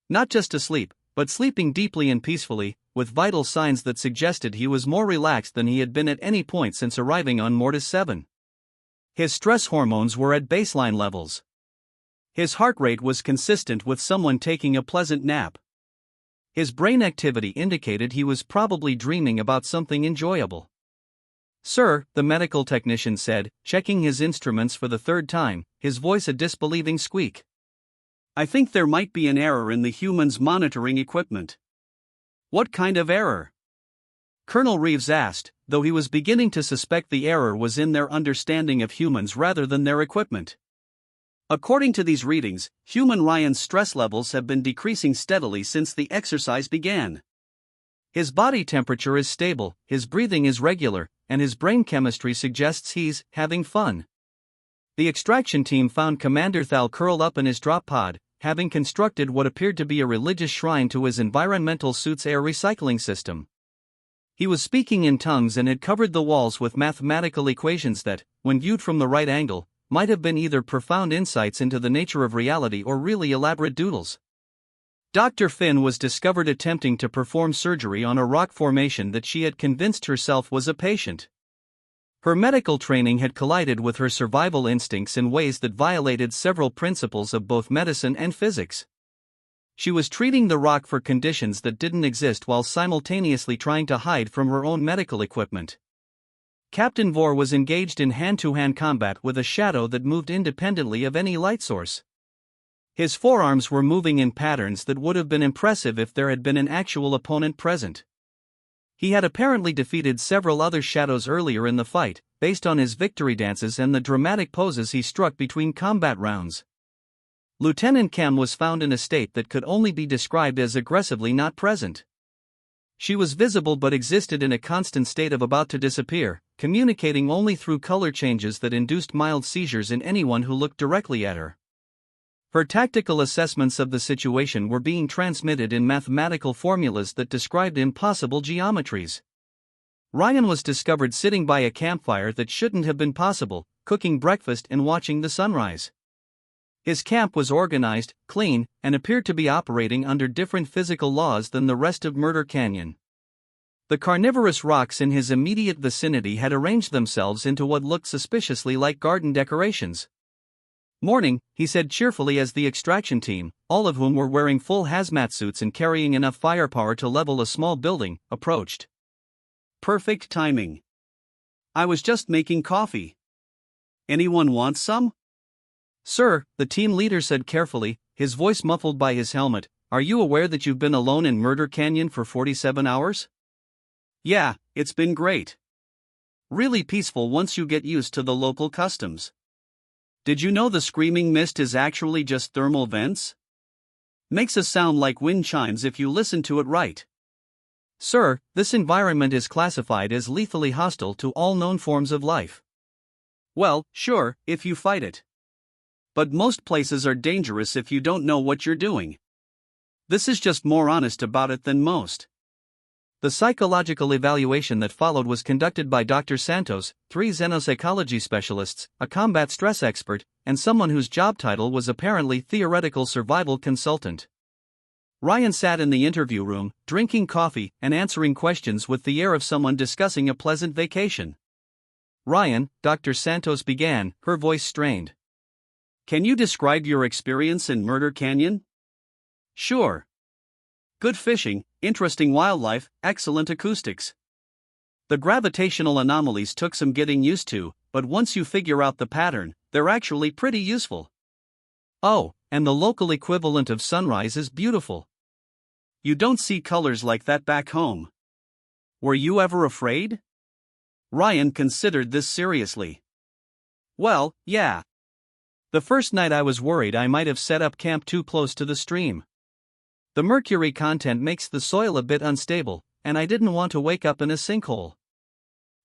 Not just asleep, but sleeping deeply and peacefully, with vital signs that suggested he was more relaxed than he had been at any point since arriving on Mortis 7. His stress hormones were at baseline levels. His heart rate was consistent with someone taking a pleasant nap. His brain activity indicated he was probably dreaming about something enjoyable. "Sir," the medical technician said, checking his instruments for the 3rd time, his voice a disbelieving squeak. "I think there might be an error in the humans' monitoring equipment." "What kind of error?" Colonel Reeves asked, though he was beginning to suspect the error was in their understanding of humans rather than their equipment. According to these readings, human Ryan's stress levels have been decreasing steadily since the exercise began. His body temperature is stable, his breathing is regular, and his brain chemistry suggests he's having fun. The extraction team found Commander Thal curled up in his drop pod, having constructed what appeared to be a religious shrine to his environmental suit's air recycling system. He was speaking in tongues and had covered the walls with mathematical equations that, when viewed from the right angle, might have been either profound insights into the nature of reality or really elaborate doodles. Dr. Finn was discovered attempting to perform surgery on a rock formation that she had convinced herself was a patient. Her medical training had collided with her survival instincts in ways that violated several principles of both medicine and physics. She was treating the rock for conditions that didn't exist while simultaneously trying to hide from her own medical equipment. Captain Vor was engaged in hand-to-hand combat with a shadow that moved independently of any light source. His forearms were moving in patterns that would have been impressive if there had been an actual opponent present. He had apparently defeated several other shadows earlier in the fight, based on his victory dances and the dramatic poses he struck between combat rounds. Lieutenant Kem was found in a state that could only be described as aggressively not present. She was visible but existed in a constant state of about to disappear, communicating only through color changes that induced mild seizures in anyone who looked directly at her. Her tactical assessments of the situation were being transmitted in mathematical formulas that described impossible geometries. Ryan was discovered sitting by a campfire that shouldn't have been possible, cooking breakfast and watching the sunrise. His camp was organized, clean, and appeared to be operating under different physical laws than the rest of Murder Canyon. The carnivorous rocks in his immediate vicinity had arranged themselves into what looked suspiciously like garden decorations. "Morning," he said cheerfully as the extraction team, all of whom were wearing full hazmat suits and carrying enough firepower to level a small building, approached. Perfect timing. I was just making coffee. Anyone want some? "Sir," the team leader said carefully, his voice muffled by his helmet, "are you aware that you've been alone in Murder Canyon for 47 hours? Yeah, it's been great. Really peaceful once you get used to the local customs. Did you know the screaming mist is actually just thermal vents? Makes a sound like wind chimes if you listen to it right." "Sir, this environment is classified as lethally hostile to all known forms of life." "Well, sure, if you fight it. But most places are dangerous if you don't know what you're doing. This is just more honest about it than most." The psychological evaluation that followed was conducted by Dr. Santos, 3 xenopsychology specialists, a combat stress expert, and someone whose job title was apparently theoretical survival consultant. Ryan sat in the interview room, drinking coffee and answering questions with the air of someone discussing a pleasant vacation. "Ryan," Dr. Santos began, her voice strained. "Can you describe your experience in Murder Canyon?" "Sure. Good fishing, interesting wildlife, excellent acoustics. The gravitational anomalies took some getting used to, but once you figure out the pattern, they're actually pretty useful. Oh, and the local equivalent of sunrise is beautiful. You don't see colors like that back home. Were you ever afraid?" Ryan considered this seriously. "Well, yeah. The first night I was worried I might have set up camp too close to the stream. The mercury content makes the soil a bit unstable, and I didn't want to wake up in a sinkhole."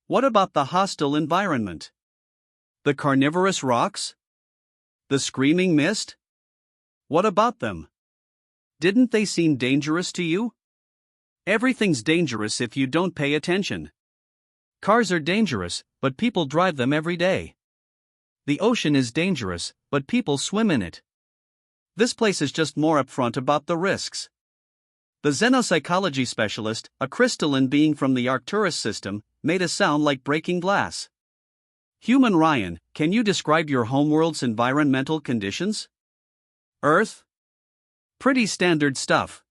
"What about the hostile environment? The carnivorous rocks? The screaming mist? What about them? Didn't they seem dangerous to you?" "Everything's dangerous if you don't pay attention. Cars are dangerous, but people drive them every day. The ocean is dangerous, but people swim in it. This place is just more upfront about the risks." The xenopsychology specialist, a crystalline being from the Arcturus system, made a sound like breaking glass. "Human Ryan, can you describe your homeworld's environmental conditions?" "Earth? Pretty standard stuff.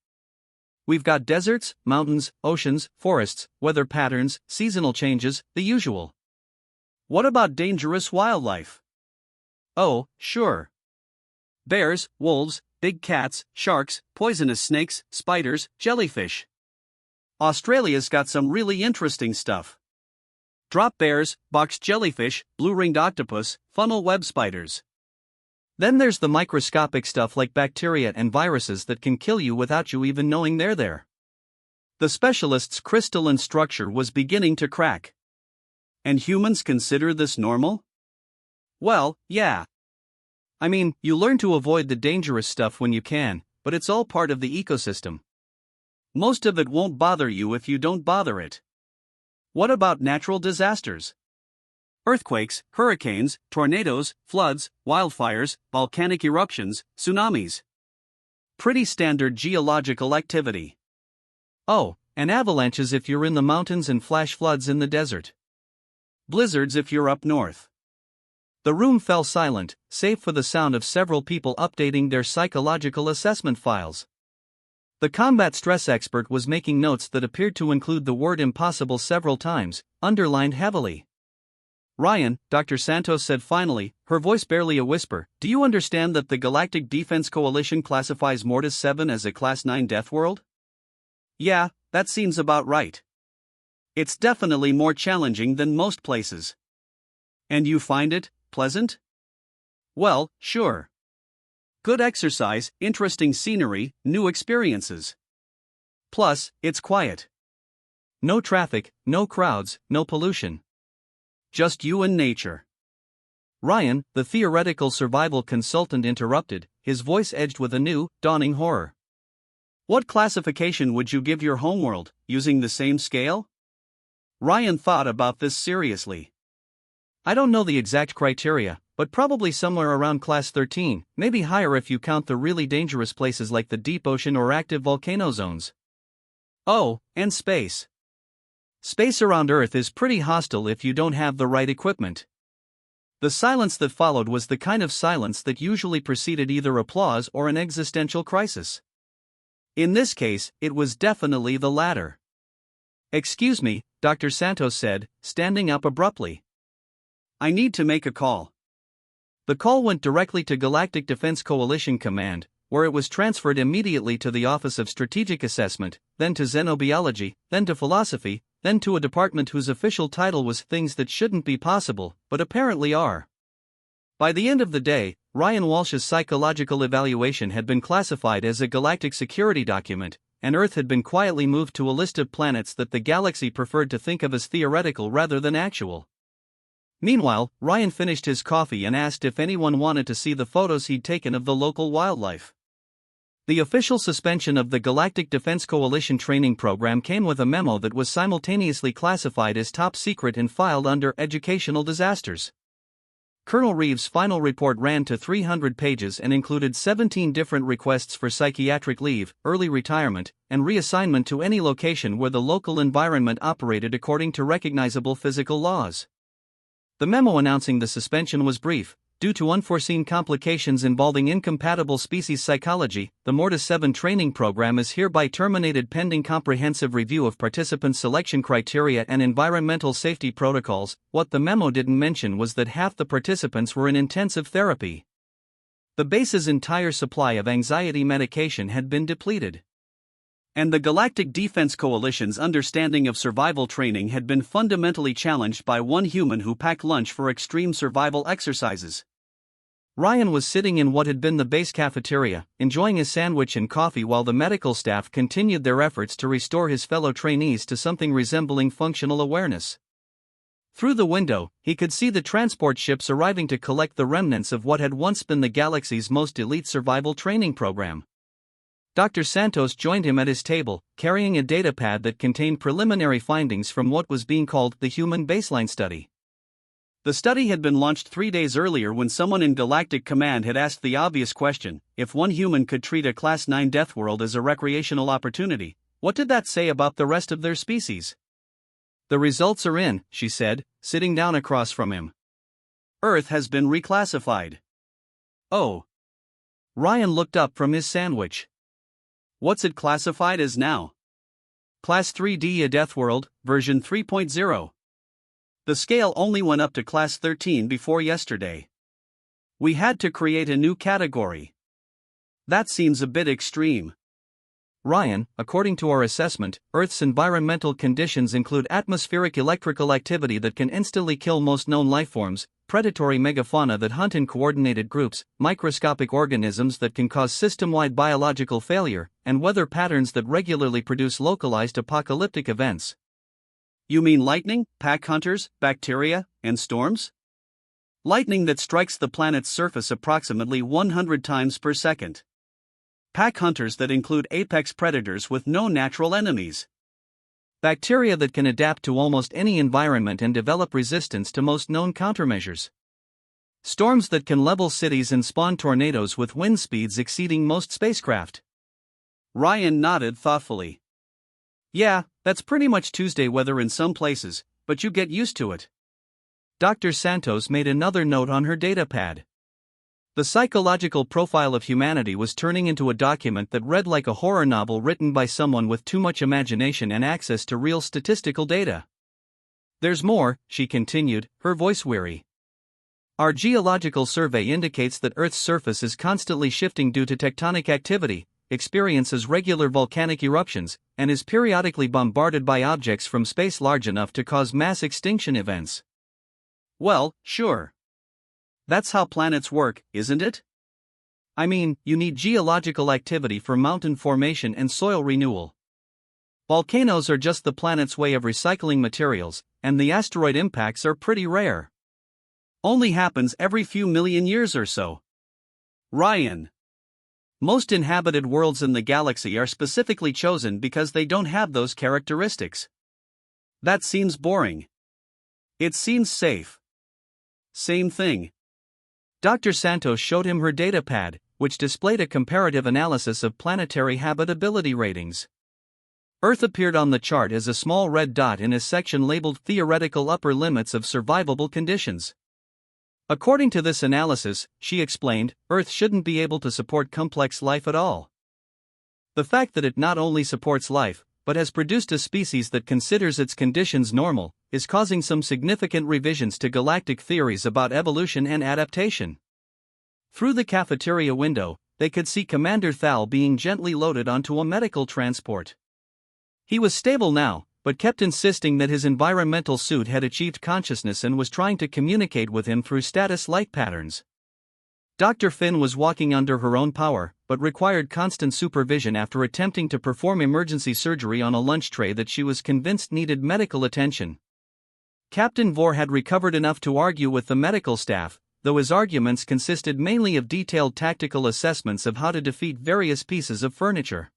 We've got deserts, mountains, oceans, forests, weather patterns, seasonal changes, the usual." "What about dangerous wildlife?" "Oh, sure. Bears, wolves, big cats, sharks, poisonous snakes, spiders, jellyfish. Australia's got some really interesting stuff. Drop bears, box jellyfish, blue-ringed octopus, funnel web spiders. Then there's the microscopic stuff like bacteria and viruses that can kill you without you even knowing they're there." The specialist's crystalline structure was beginning to crack. "And humans consider this normal?" "Well, yeah. I mean, you learn to avoid the dangerous stuff when you can, but it's all part of the ecosystem. Most of it won't bother you if you don't bother it. What about natural disasters? Earthquakes, hurricanes, tornadoes, floods, wildfires, volcanic eruptions, tsunamis. Pretty standard geological activity." "Oh, and avalanches if you're in the mountains and flash floods in the desert." Blizzards if you're up north. The room fell silent, save for the sound of several people updating their psychological assessment files. The combat stress expert was making notes that appeared to include the word impossible several times, underlined heavily. Ryan, Dr. Santos said finally, her voice barely a whisper, do you understand that the Galactic Defense Coalition classifies Mortis 7 as a Class 9 death world? Yeah, that seems about right. It's definitely more challenging than most places. And you find it pleasant? Well, sure. Good exercise, interesting scenery, new experiences. Plus, it's quiet. No traffic, no crowds, no pollution. Just you and nature. Ryan, the theoretical survival consultant, interrupted, his voice edged with a new, dawning horror. What classification would you give your homeworld, using the same scale? Ryan thought about this seriously. I don't know the exact criteria, but probably somewhere around Class 13, maybe higher if you count the really dangerous places like the deep ocean or active volcano zones. Oh, and space. Space around Earth is pretty hostile if you don't have the right equipment. The silence that followed was the kind of silence that usually preceded either applause or an existential crisis. In this case, it was definitely the latter. Excuse me, Dr. Santos said, standing up abruptly. I need to make a call. The call went directly to Galactic Defense Coalition Command, where it was transferred immediately to the Office of Strategic Assessment, then to Xenobiology, then to Philosophy, then to a department whose official title was Things That Shouldn't Be Possible, but apparently are. By the end of the day, Ryan Walsh's psychological evaluation had been classified as a galactic security document, and Earth had been quietly moved to a list of planets that the galaxy preferred to think of as theoretical rather than actual. Meanwhile, Ryan finished his coffee and asked if anyone wanted to see the photos he'd taken of the local wildlife. The official suspension of the Galactic Defense Coalition training program came with a memo that was simultaneously classified as top secret and filed under educational disasters. Colonel Reeves' final report ran to 300 pages and included 17 different requests for psychiatric leave, early retirement, and reassignment to any location where the local environment operated according to recognizable physical laws. The memo announcing the suspension was brief. Due to unforeseen complications involving incompatible species psychology, the Mortis 7 training program is hereby terminated pending comprehensive review of participant selection criteria and environmental safety protocols. What the memo didn't mention was that half the participants were in intensive therapy. The base's entire supply of anxiety medication had been depleted. And the Galactic Defense Coalition's understanding of survival training had been fundamentally challenged by one human who packed lunch for extreme survival exercises. Ryan was sitting in what had been the base cafeteria, enjoying his sandwich and coffee while the medical staff continued their efforts to restore his fellow trainees to something resembling functional awareness. Through the window, he could see the transport ships arriving to collect the remnants of what had once been the galaxy's most elite survival training program. Dr. Santos joined him at his table, carrying a datapad that contained preliminary findings from what was being called the Human Baseline Study. The study had been launched 3 days earlier when someone in Galactic Command had asked the obvious question: if one human could treat a Class 9 death world as a recreational opportunity, what did that say about the rest of their species? The results are in, she said, sitting down across from him. Earth has been reclassified. Oh. Ryan looked up from his sandwich. What's it classified as now? Class 3D, a death world, version 3.0. The scale only went up to Class 13 before yesterday. We had to create a new category. That seems a bit extreme. Ryan, according to our assessment, Earth's environmental conditions include atmospheric electrical activity that can instantly kill most known lifeforms, predatory megafauna that hunt in coordinated groups, microscopic organisms that can cause system-wide biological failure, and weather patterns that regularly produce localized apocalyptic events. You mean lightning, pack hunters, bacteria, and storms? Lightning that strikes the planet's surface approximately 100 times per second. Pack hunters that include apex predators with no natural enemies. Bacteria that can adapt to almost any environment and develop resistance to most known countermeasures. Storms that can level cities and spawn tornadoes with wind speeds exceeding most spacecraft. Ryan nodded thoughtfully. Yeah, that's pretty much Tuesday weather in some places, but you get used to it. Dr. Santos made another note on her datapad. The psychological profile of humanity was turning into a document that read like a horror novel written by someone with too much imagination and access to real statistical data. There's more, she continued, her voice weary. Our geological survey indicates that Earth's surface is constantly shifting due to tectonic activity, experiences regular volcanic eruptions, and is periodically bombarded by objects from space large enough to cause mass extinction events. Well, sure. That's how planets work, isn't it? I mean, you need geological activity for mountain formation and soil renewal. Volcanoes are just the planet's way of recycling materials, and the asteroid impacts are pretty rare. Only happens every few million years or so. Ryan. Most inhabited worlds in the galaxy are specifically chosen because they don't have those characteristics. That seems boring. It seems safe. Same thing. Dr. Santos showed him her datapad, which displayed a comparative analysis of planetary habitability ratings. Earth appeared on the chart as a small red dot in a section labeled Theoretical Upper Limits of Survivable Conditions. According to this analysis, she explained, Earth shouldn't be able to support complex life at all. The fact that it not only supports life, but has produced a species that considers its conditions normal, is causing some significant revisions to galactic theories about evolution and adaptation. Through the cafeteria window, they could see Commander Thal being gently loaded onto a medical transport. He was stable now, but kept insisting that his environmental suit had achieved consciousness and was trying to communicate with him through status light patterns. Dr. Finn was walking under her own power, but required constant supervision after attempting to perform emergency surgery on a lunch tray that she was convinced needed medical attention. Captain Vore had recovered enough to argue with the medical staff, though his arguments consisted mainly of detailed tactical assessments of how to defeat various pieces of furniture.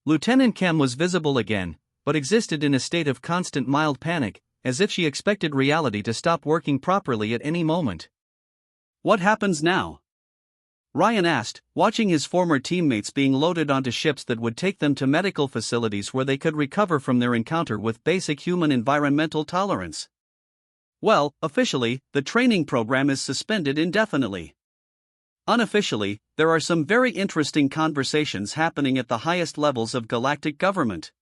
Lieutenant Kem was visible again, but existed in a state of constant mild panic, as if she expected reality to stop working properly at any moment. What happens now? Ryan asked, watching his former teammates being loaded onto ships that would take them to medical facilities where they could recover from their encounter with basic human environmental tolerance. Well, officially, the training program is suspended indefinitely. Unofficially, there are some very interesting conversations happening at the highest levels of galactic government.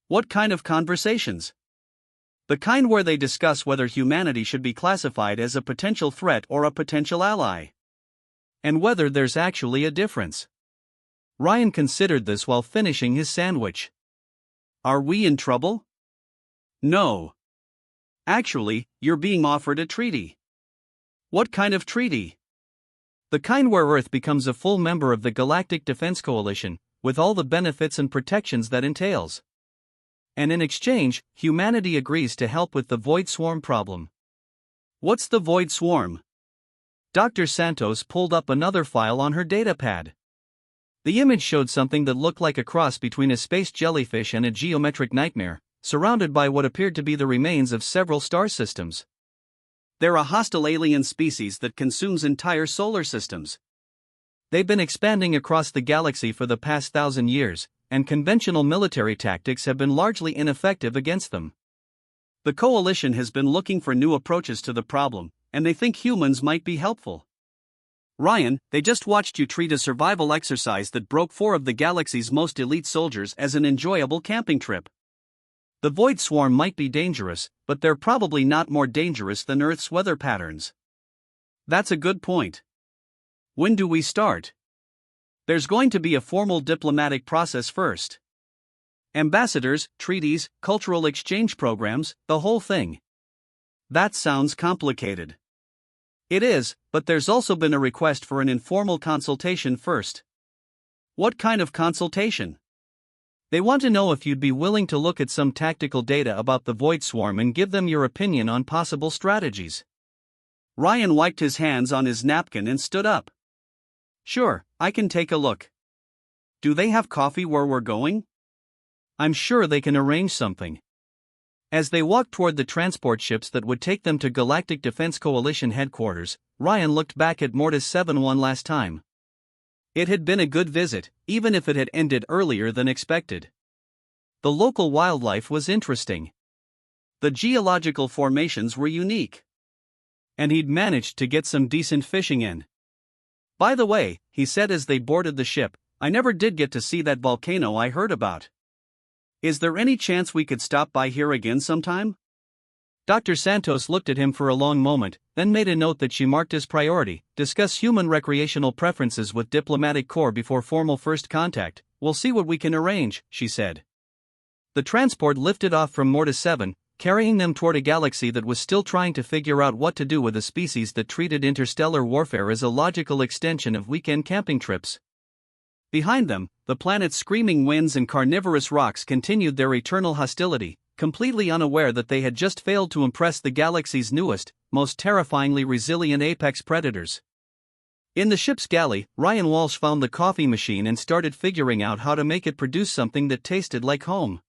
What kind of conversations? The kind where they discuss whether humanity should be classified as a potential threat or a potential ally. And whether there's actually a difference. Ryan considered this while finishing his sandwich. Are we in trouble? No. Actually, you're being offered a treaty. What kind of treaty? The kind where Earth becomes a full member of the Galactic Defense Coalition, with all the benefits and protections that entails. And in exchange, humanity agrees to help with the Void Swarm problem. What's the Void Swarm? Dr. Santos pulled up another file on her datapad. The image showed something that looked like a cross between a space jellyfish and a geometric nightmare, surrounded by what appeared to be the remains of several star systems. They're a hostile alien species that consumes entire solar systems. They've been expanding across the galaxy for the past 1,000 years, and conventional military tactics have been largely ineffective against them. The Coalition has been looking for new approaches to the problem, and they think humans might be helpful. Ryan, they just watched you treat a survival exercise that broke 4 of the galaxy's most elite soldiers as an enjoyable camping trip. The Void Swarm might be dangerous, but they're probably not more dangerous than Earth's weather patterns. That's a good point. When do we start? There's going to be a formal diplomatic process first. Ambassadors, treaties, cultural exchange programs, the whole thing. That sounds complicated. It is, but there's also been a request for an informal consultation first. What kind of consultation? They want to know if you'd be willing to look at some tactical data about the Void Swarm and give them your opinion on possible strategies. Ryan wiped his hands on his napkin and stood up. Sure, I can take a look. Do they have coffee where we're going? I'm sure they can arrange something. As they walked toward the transport ships that would take them to Galactic Defense Coalition headquarters, Ryan looked back at Mortis 7 one last time. It had been a good visit, even if it had ended earlier than expected. The local wildlife was interesting. The geological formations were unique. And he'd managed to get some decent fishing in. "By the way," he said as they boarded the ship, "I never did get to see that volcano I heard about. Is there any chance we could stop by here again sometime?" Dr. Santos looked at him for a long moment, then made a note that she marked as priority: discuss human recreational preferences with Diplomatic Corps before formal first contact. "We'll see what we can arrange," she said. The transport lifted off from Morta 7, carrying them toward a galaxy that was still trying to figure out what to do with a species that treated interstellar warfare as a logical extension of weekend camping trips. Behind them, the planet's screaming winds and carnivorous rocks continued their eternal hostility, completely unaware that they had just failed to impress the galaxy's newest, most terrifyingly resilient apex predators. In the ship's galley, Ryan Walsh found the coffee machine and started figuring out how to make it produce something that tasted like home.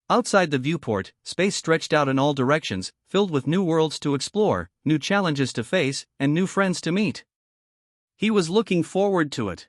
Outside the viewport, space stretched out in all directions, filled with new worlds to explore, new challenges to face, and new friends to meet. He was looking forward to it.